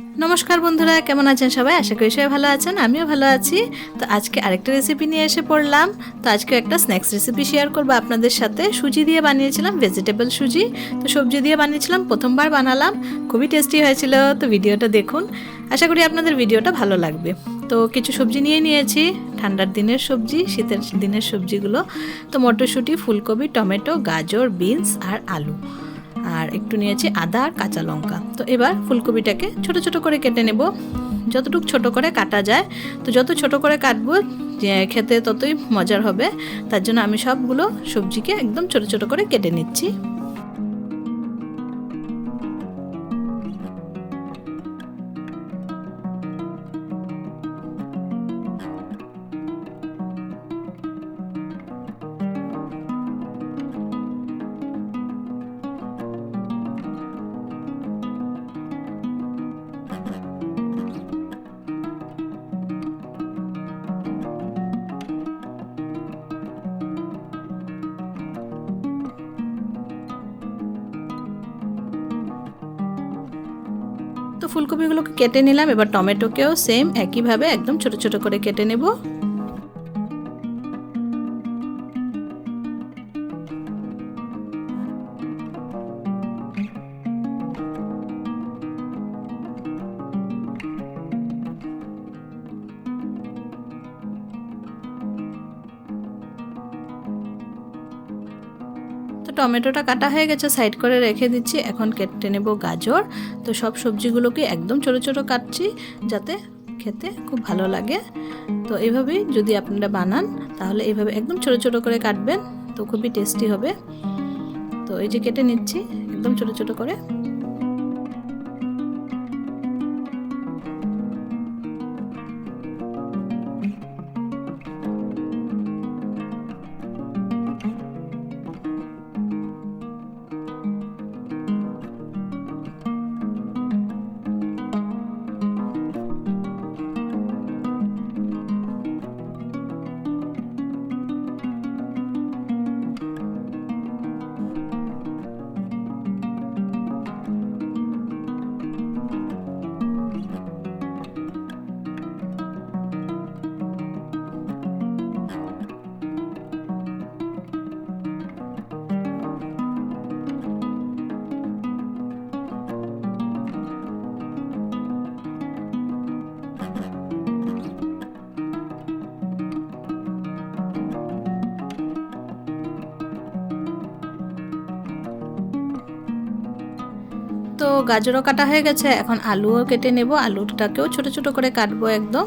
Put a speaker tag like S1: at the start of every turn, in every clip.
S1: নমস্কার বন্ধুরা, কেমন আছেন সবাই? আশা করি সবাই ভালো আছেন, আমিও ভালো আছি। তো আজকে আরেকটা রেসিপি নিয়ে এসে পড়লাম। তো আজকে একটা স্ন্যাক্স রেসিপি শেয়ার করব আপনাদের সাথে। সুজি দিয়ে বানিয়েছিলাম, ভেজিটেবল সুজি। তো সবজি দিয়ে বানিয়েছিলাম, প্রথমবার বানালাম, খুবই টেস্টি হয়েছিল। তো ভিডিওটা দেখুন, আশা করি আপনাদের ভিডিওটা ভালো লাগবে। তো কিছু সবজি নিয়ে নিয়েছি, ঠান্ডার দিনের সবজি, শীতের দিনের সবজিগুলো। তো মটরশুঁটি, ফুলকপি, টমেটো, গাজর, বিনস আর আলু, আর একটু নিয়েছি আদা আর কাঁচা লঙ্কা। তো এবার ফুলকপিটাকে ছোট ছোট করে কেটে নেব, যতটুকু ছোট করে কাটা যায়। তো যত ছোট করে কাটবো খেতে ততই মজার হবে। তার জন্য আমি সবগুলো সবজিকে একদম ছোট ছোট করে কেটে নিচ্ছি। তো ফুলকপিগুলোকে কেটে নিলাম, এবার টমেটোকেও সেম একইভাবে একদম ছোট ছোট করে কেটে নেব। তো টমেটোটা কাটা হয়ে গেছে, সাইড করে রেখে দিচ্ছি। এখন কেটে নেব গাজর। তো সব সবজিগুলোকে একদম ছোট ছোট কাটছি, যাতে খেতে খুব ভালো লাগে। তো এইভাবেই যদি আপনারা বানান, তাহলে এইভাবে একদম ছোট ছোট করে কাটবেন, তো খুবই টেস্টি হবে। তো এই যে কেটে নিচ্ছি একদম ছোট ছোট করে। তো গাজরও কাটা হয়ে গেছে, এখন আলুও কেটে নেব। আলুটাকেও ছোট ছোট করে কাটবো একদম।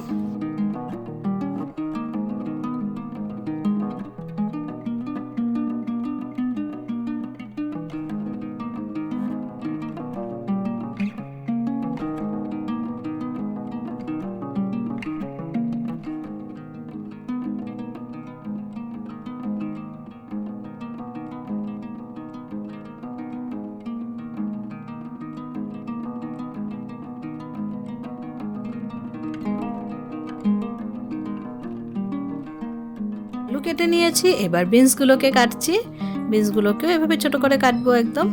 S1: আলু কেটে নিয়েছি, এবার বিনসগুলোকে কাটছি। বিনসগুলোকেও এভাবে ছোট করে কাটবো একদম।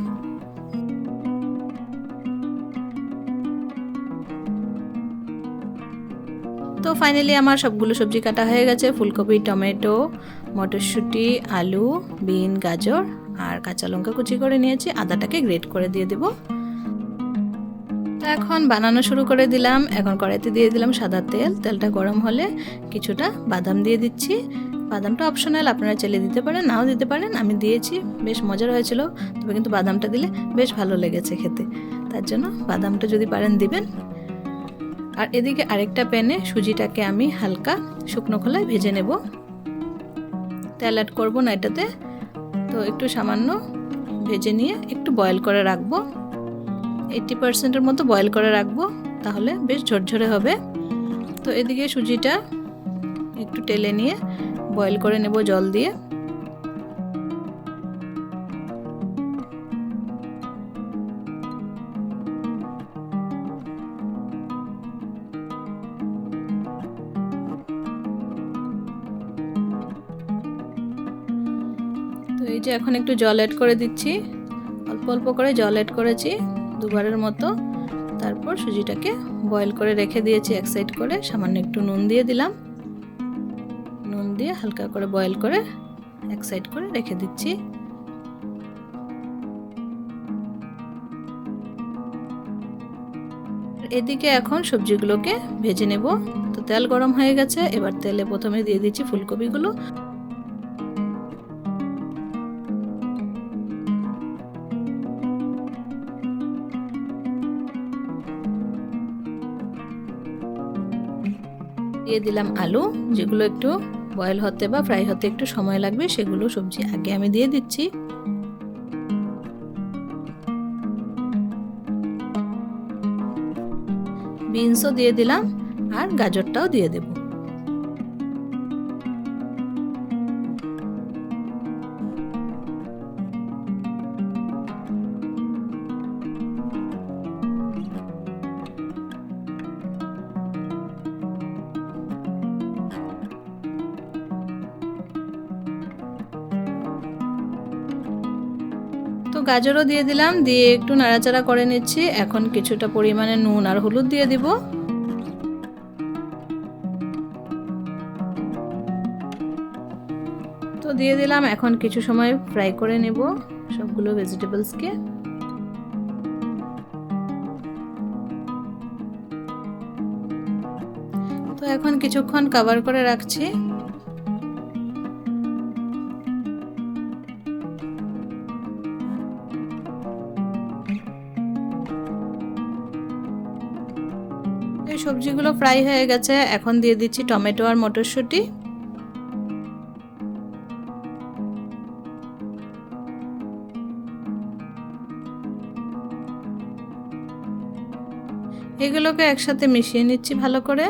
S1: তো ফাইনালি আমার সবগুলো সবজি কাটা হয়ে গেছে। ফুলকপি, টমেটো, মটরশুঁটি, আলু, বিন, গাজর আর কাঁচা লঙ্কা কুচি করে নিয়েছি। আদাটাকে গ্রেট করে দিয়ে দেব। তো এখন বানানো শুরু করে দিলাম। এখন কড়াইতে দিয়ে দিলাম সাদা তেল। তেলটা গরম হলে কিছুটা বাদাম দিয়ে দিচ্ছি। বাদামটা অপশনাল, আপনারা চাইলে দিতে পারেন, নাও দিতে পারেন। আমি দিয়েছি, বেশ মজার হয়েছিল। তবে কিন্তু বাদামটা দিলে বেশ ভালো লেগেছে খেতে, তার জন্য বাদামটা যদি পারেন দিবেন। আর এদিকে আরেকটা প্যানে সুজিটাকে আমি হালকা শুকনো খোলায় ভেজে নেব। তেল অ্যাড করবো না এটাতে। তো একটু সামান্য ভেজে নিয়ে একটু বয়েল করে রাখবো। 80% মতো বয়েল করে রাখবো, তাহলে বেশ ঝরঝরে হবে। তো এদিকে সুজিটা একটু টেলে নিয়ে বয়েল করে নেব জল দিয়ে। তো এই যে এখন একটু জল অ্যাড করে দিচ্ছি, অল্প অল্প করে জল অ্যাড করেছি, দুবারের মতো। তারপর সুজিটাকে বয়েল করে রেখে দিয়েছি এক সাইড করে। সামান্য একটু নুন দিয়ে দিলাম, নুন দিয়ে হালকা করে বয়েল করে এক সাইড করে রেখে দিচ্ছি। এদিকে এখন সবজিগুলোকে ভেজে নেব। তো তেল গরম হয়ে গেছে, এবার তেলে প্রথমে দিয়ে দিচ্ছি ফুলকপিগুলো। দিয়ে দিলাম আলু, যেগুলো একটু বয়েল হতে বা ফ্রাই হতে একটু সময় লাগবে, সেগুলো সবজি আগে আমি দিয়ে দিচ্ছি। বিনসও দিয়ে দিলাম আর গাজরটাও দিয়ে দেব। তো গাজরও দিয়ে দিলাম, দিয়ে একটু নাড়াচাড়া করে নিচ্ছি। এখন কিছুটা পরিমাণে নুন আর হলুদ দিয়ে দিব। তো দিয়ে দিলাম, এখন কিছু সময় ফ্রাই করে নেব সবগুলো ভেজিটেবলসকে। তো এখন কিছুক্ষণ কভার করে রাখছি। এই সবজিগুলো ফ্রাই হয়ে গেছে, এখন দিয়ে দিচ্ছি টমেটো আর মটরশুঁটি। এগুলোকে একসাথে মিশিয়ে নিচ্ছি ভালো করে।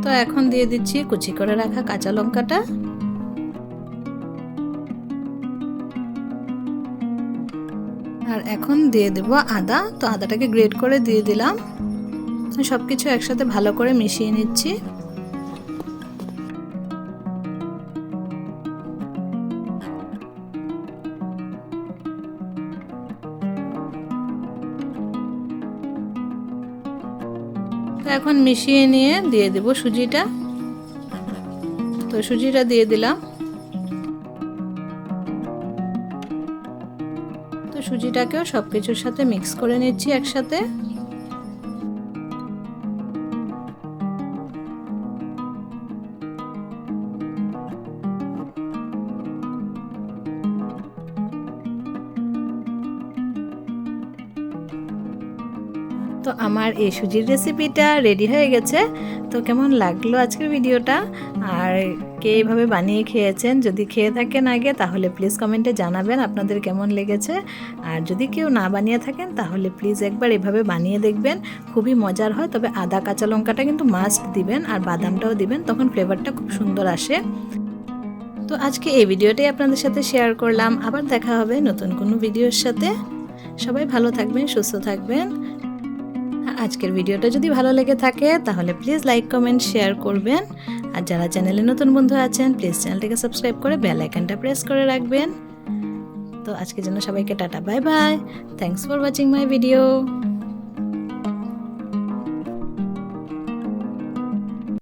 S1: তো এখন দিয়ে দিচ্ছি কুচি করে রাখা কাঁচা লঙ্কাটা। আর এখন দিয়ে দেব আদা। তো আদাটাকে গ্রেট করে দিয়ে দিলাম। সবকিছু একসাথে ভালো করে মিশিয়ে নিচ্ছি। এখন মিশিয়ে নিয়ে দিয়ে দেব সুজিটা। তো সুজিটা দিয়ে দিলাম। তো সুজিটাকেও সবকিছুর সাথে মিক্স করে নিচ্ছি একসাথে। তো আমার এই সুজির রেসিপিটা রেডি হয়ে গেছে। তো কেমন লাগলো আজকের ভিডিওটা, আর কে এইভাবে বানিয়ে খেয়েছেন, যদি খেয়ে থাকেন আগে তাহলে প্লিজ কমেন্টে জানাবেন আপনাদের কেমন লেগেছে। আর যদি কেউ না বানিয়ে থাকেন তাহলে প্লিজ একবার এভাবে বানিয়ে দেখবেন, খুবই মজার হয়। তবে আদা কাঁচা লঙ্কাটা কিন্তু মাস্ট দিবেন, আর বাদামটাও দিবেন, তখন ফ্লেভারটা খুব সুন্দর আসে। তো আজকে এই ভিডিওটাই আপনাদের সাথে শেয়ার করলাম। আবার দেখা হবে নতুন কোনো ভিডিওর সাথে। সবাই ভালো থাকবেন, সুস্থ থাকবেন। আজকের ভিডিওটা যদি ভালো লেগে থাকে তাহলে প্লিজ লাইক কমেন্ট শেয়ার করবেন। আর যারা চ্যানেলে নতুন বন্ধু আছেন প্লিজ চ্যানেলটাকে সাবস্ক্রাইব করে বেল আইকনটা প্রেস করে রাখবেন। তো আজকের জন্য সবাইকে tata, bye bye. Thanks for watching my video.